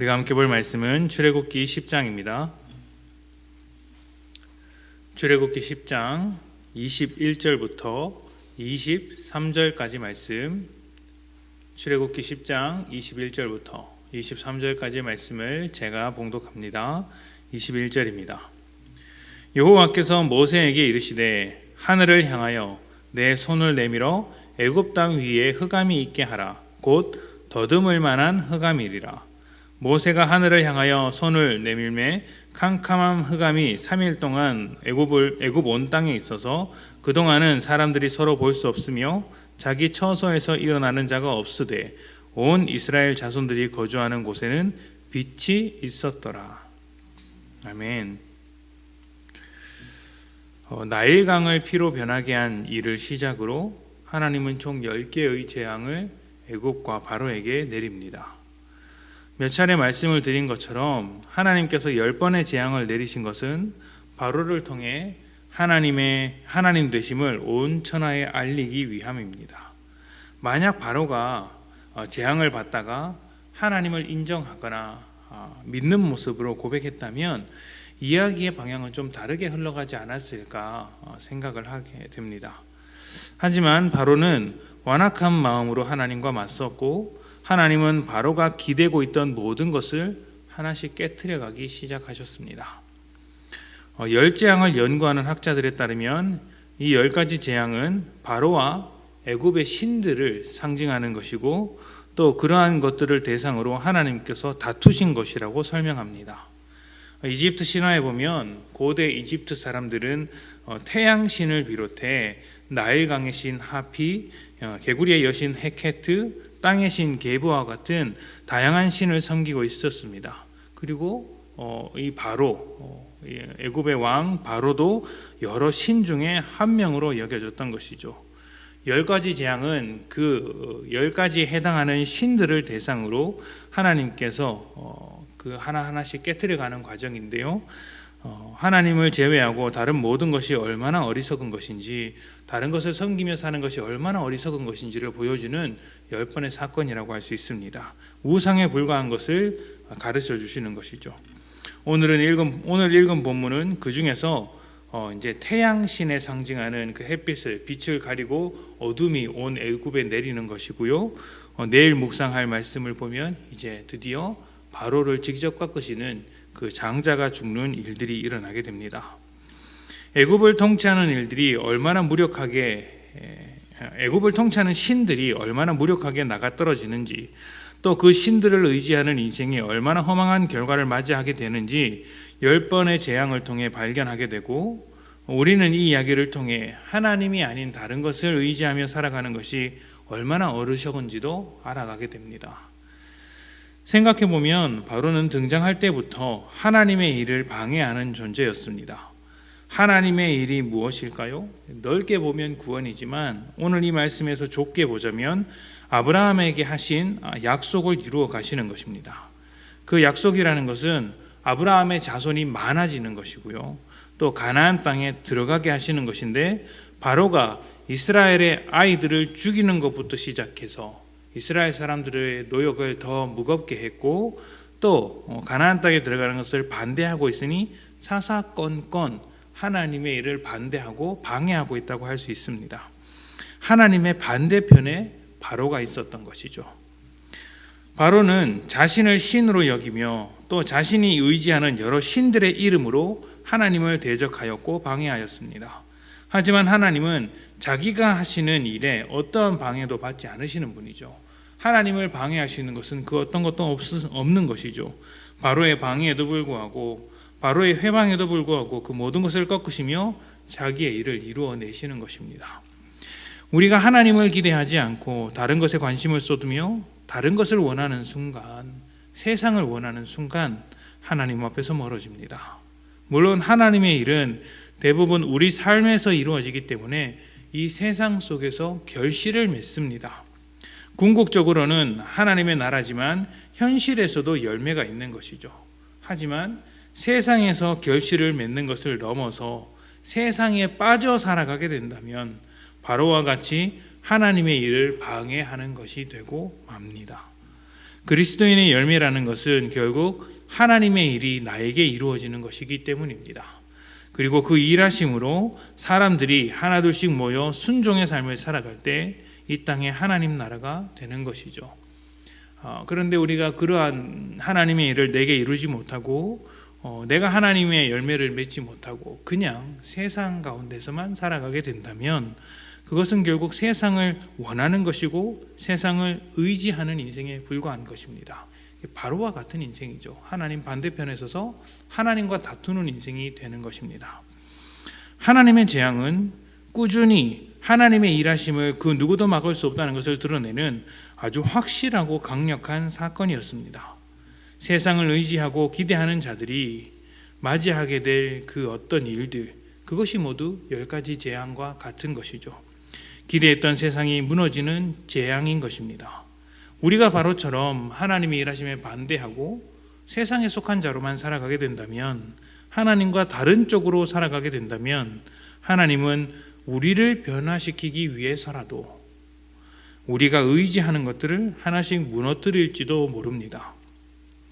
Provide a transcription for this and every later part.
우리가 함께 볼 말씀은 출애굽기 10장입니다. 출애굽기 10장 21절부터 23절까지 말씀, 출애굽기 10장 21절부터 23절까지 말씀을 제가 봉독합니다. 21절입니다. 여호와께서 모세에게 이르시되 하늘을 향하여 내 손을 내밀어 애굽 땅 위에 흑암이 있게 하라. 곧 더듬을 만한 흑암이리라. 모세가 하늘을 향하여 손을 내밀매 캄캄한 흑암이 3일 동안 애굽 온 땅에 있어서 그동안은 사람들이 서로 볼 수 없으며 자기 처소에서 일어나는 자가 없으되 온 이스라엘 자손들이 거주하는 곳에는 빛이 있었더라. 아멘. 나일강을 피로 변하게 한 일을 시작으로 하나님은 총 10개의 재앙을 애굽과 바로에게 내립니다. 몇 차례 말씀을 드린 것처럼 하나님께서 10번의 재앙을 내리신 것은 바로를 통해 하나님 되심을 온 천하에 알리기 위함입니다. 만약 바로가 재앙을 받다가 하나님을 인정하거나 믿는 모습으로 고백했다면 이야기의 방향은 좀 다르게 흘러가지 않았을까 생각을 하게 됩니다. 하지만 바로는 완악한 마음으로 하나님과 맞섰고 하나님은 바로가 기대고 있던 모든 것을 하나씩 깨트려가기 시작하셨습니다. 10재앙을 연구하는 학자들에 따르면 이 10가지 재앙은 바로와 애굽의 신들을 상징하는 것이고 또 그러한 것들을 대상으로 하나님께서 다투신 것이라고 설명합니다. 이집트 신화에 보면 고대 이집트 사람들은 태양신을 비롯해 나일강의 신 하피, 개구리의 여신 헤케트, 땅의 신 게부와 같은 다양한 신을 섬기고 있었습니다. 그리고 이 바로 애굽의 왕 바로도 여러 신 중에 한 명으로 여겨졌던 것이죠. 10가지 재앙은 그 10가지에 해당하는 신들을 대상으로 하나님께서 그 하나하나씩 깨트려가는 과정인데요. 하나님을 제외하고 다른 모든 것이 얼마나 어리석은 것인지, 다른 것을 섬기며 사는 것이 얼마나 어리석은 것인지를 보여주는 10번의 사건이라고 할 수 있습니다. 우상에 불과한 것을 가르쳐 주시는 것이죠. 오늘 읽은 본문은 그 중에서 이제 태양신에 상징하는 그 햇빛을, 빛을 가리고 어둠이 온 애굽에 내리는 것이고요. 내일 묵상할 말씀을 보면 이제 드디어 바로를 직접 꺾으시는 그 장자가 죽는 일들이 일어나게 됩니다. 애굽을 통치하는 신들이 얼마나 무력하게 나가 떨어지는지, 또 그 신들을 의지하는 인생이 얼마나 허망한 결과를 맞이하게 되는지 10번의 재앙을 통해 발견하게 되고, 우리는 이 이야기를 통해 하나님이 아닌 다른 것을 의지하며 살아가는 것이 얼마나 어리석은지도 알아가게 됩니다. 생각해보면 바로는 등장할 때부터 하나님의 일을 방해하는 존재였습니다. 하나님의 일이 무엇일까요? 넓게 보면 구원이지만 오늘 이 말씀에서 좁게 보자면 아브라함에게 하신 약속을 이루어 가시는 것입니다. 그 약속이라는 것은 아브라함의 자손이 많아지는 것이고요. 또 가나안 땅에 들어가게 하시는 것인데, 바로가 이스라엘의 아이들을 죽이는 것부터 시작해서 이스라엘 사람들의 노역을 더 무겁게 했고, 또 가나안 땅에 들어가는 것을 반대하고 있으니 사사건건 하나님의 일을 반대하고 방해하고 있다고 할 수 있습니다. 하나님의 반대편에 바로가 있었던 것이죠. 바로는 자신을 신으로 여기며 또 자신이 의지하는 여러 신들의 이름으로 하나님을 대적하였고 방해하였습니다. 하지만 하나님은 자기가 하시는 일에 어떠한 방해도 받지 않으시는 분이죠. 하나님을 방해하시는 것은 그 어떤 것도 없는 것이죠. 바로의 방해에도 불구하고, 바로의 회방에도 불구하고 그 모든 것을 꺾으시며 자기의 일을 이루어내시는 것입니다. 우리가 하나님을 기대하지 않고 다른 것에 관심을 쏟으며 다른 것을 원하는 순간, 세상을 원하는 순간 하나님 앞에서 멀어집니다. 물론 하나님의 일은 대부분 우리 삶에서 이루어지기 때문에 이 세상 속에서 결실을 맺습니다. 궁극적으로는 하나님의 나라지만 현실에서도 열매가 있는 것이죠. 하지만 세상에서 결실을 맺는 것을 넘어서 세상에 빠져 살아가게 된다면 바로와 같이 하나님의 일을 방해하는 것이 되고 맙니다. 그리스도인의 열매라는 것은 결국 하나님의 일이 나에게 이루어지는 것이기 때문입니다. 그리고 그 일하심으로 사람들이 하나둘씩 모여 순종의 삶을 살아갈 때 이 땅에 하나님 나라가 되는 것이죠. 그런데 우리가 그러한 하나님의 일을 내게 이루지 못하고 내가 하나님의 열매를 맺지 못하고 그냥 세상 가운데서만 살아가게 된다면 그것은 결국 세상을 원하는 것이고 세상을 의지하는 인생에 불과한 것입니다. 바로와 같은 인생이죠. 하나님 반대편에 서서 하나님과 다투는 인생이 되는 것입니다. 하나님의 재앙은 꾸준히 하나님의 일하심을 그 누구도 막을 수 없다는 것을 드러내는 아주 확실하고 강력한 사건이었습니다. 세상을 의지하고 기대하는 자들이 맞이하게 될 그 어떤 일들, 그것이 모두 10가지 재앙과 같은 것이죠. 기대했던 세상이 무너지는 재앙인 것입니다. 우리가 바로처럼 하나님의 일하심에 반대하고 세상에 속한 자로만 살아가게 된다면, 하나님과 다른 쪽으로 살아가게 된다면 하나님은 우리를 변화시키기 위해서라도 우리가 의지하는 것들을 하나씩 무너뜨릴지도 모릅니다.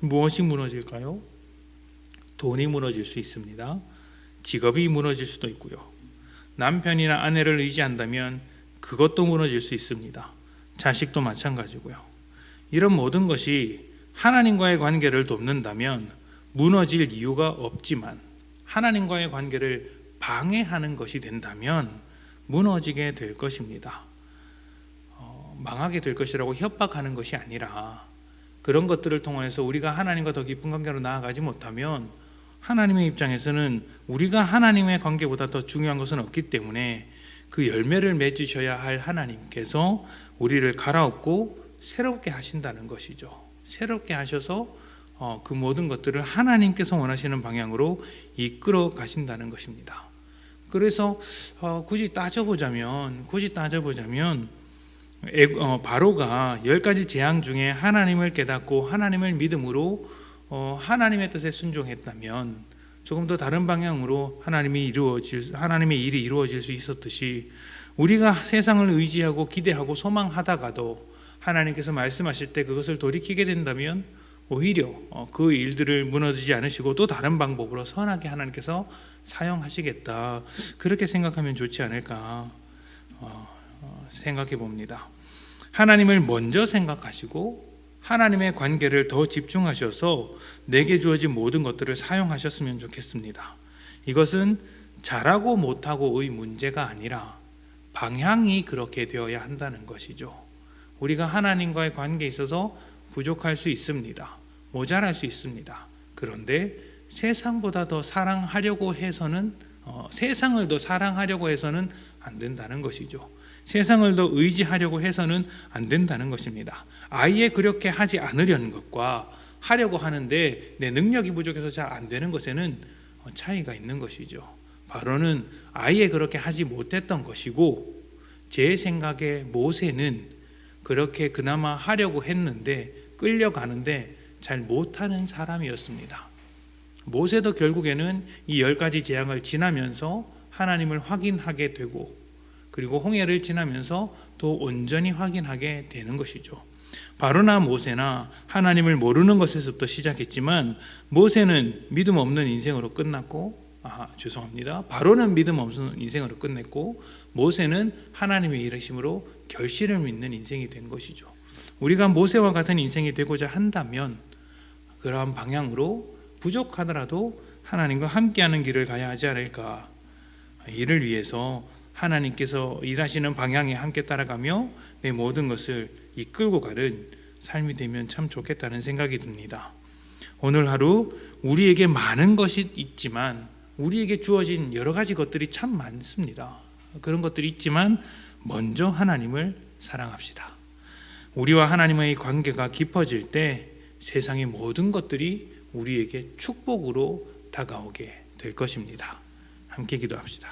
무엇이 무너질까요? 돈이 무너질 수 있습니다. 직업이 무너질 수도 있고요. 남편이나 아내를 의지한다면 그것도 무너질 수 있습니다. 자식도 마찬가지고요. 이런 모든 것이 하나님과의 관계를 돕는다면 무너질 이유가 없지만 하나님과의 관계를 방해하는 것이 된다면 무너지게 될 것입니다. 망하게 될 것이라고 협박하는 것이 아니라 그런 것들을 통해서 우리가 하나님과 더 깊은 관계로 나아가지 못하면 하나님의 입장에서는 우리가 하나님의 관계보다 더 중요한 것은 없기 때문에 그 열매를 맺으셔야 할 하나님께서 우리를 갈아엎고 새롭게 하신다는 것이죠. 새롭게 하셔서 그 모든 것들을 하나님께서 원하시는 방향으로 이끌어 가신다는 것입니다. 그래서 굳이 따져보자면 바로가 10가지 재앙 중에 하나님을 깨닫고 하나님을 믿음으로 하나님의 뜻에 순종했다면 조금 더 다른 방향으로 하나님의 일이 이루어질 수 있었듯이, 우리가 세상을 의지하고 기대하고 소망하다가도 하나님께서 말씀하실 때 그것을 돌이키게 된다면 오히려 그 일들을 무너지지 않으시고 또 다른 방법으로 선하게 하나님께서 사용하시겠다, 그렇게 생각하면 좋지 않을까 생각해 봅니다. 하나님을 먼저 생각하시고 하나님의 관계를 더 집중하셔서 내게 주어진 모든 것들을 사용하셨으면 좋겠습니다. 이것은 잘하고 못하고의 문제가 아니라 방향이 그렇게 되어야 한다는 것이죠. 우리가 하나님과의 관계에 있어서 부족할 수 있습니다. 모자랄 수 있습니다. 그런데 세상보다 더 사랑하려고 해서는 세상을 더 사랑하려고 해서는 안 된다는 것이죠. 세상을 더 의지하려고 해서는 안 된다는 것입니다. 아예 그렇게 하지 않으려는 것과 하려고 하는데 내 능력이 부족해서 잘 안 되는 것에는 차이가 있는 것이죠. 바로는 아예 그렇게 하지 못했던 것이고, 제 생각에 모세는 그렇게 그나마 하려고 했는데 끌려가는데 잘 못하는 사람이었습니다. 모세도 결국에는 이 10가지 재앙을 지나면서 하나님을 확인하게 되고, 그리고 홍해를 지나면서 또 온전히 확인하게 되는 것이죠. 바로나 모세나 하나님을 모르는 것에서부터 시작했지만 모세는 믿음 없는 인생으로 끝났고, 바로는 믿음 없는 인생으로 끝냈고, 모세는 하나님의 일하심으로 결실을 믿는 인생이 된 것이죠. 우리가 모세와 같은 인생이 되고자 한다면 그러한 방향으로 부족하더라도 하나님과 함께하는 길을 가야 하지 않을까. 이를 위해서 하나님께서 일하시는 방향에 함께 따라가며 내 모든 것을 이끌고 가는 삶이 되면 참 좋겠다는 생각이 듭니다. 오늘 하루 우리에게 많은 것이 있지만, 우리에게 주어진 여러 가지 것들이 참 많습니다. 그런 것들이 있지만 먼저 하나님을 사랑합시다. 우리와 하나님의 관계가 깊어질 때 세상의 모든 것들이 우리에게 축복으로 다가오게 될 것입니다. 함께 기도합시다.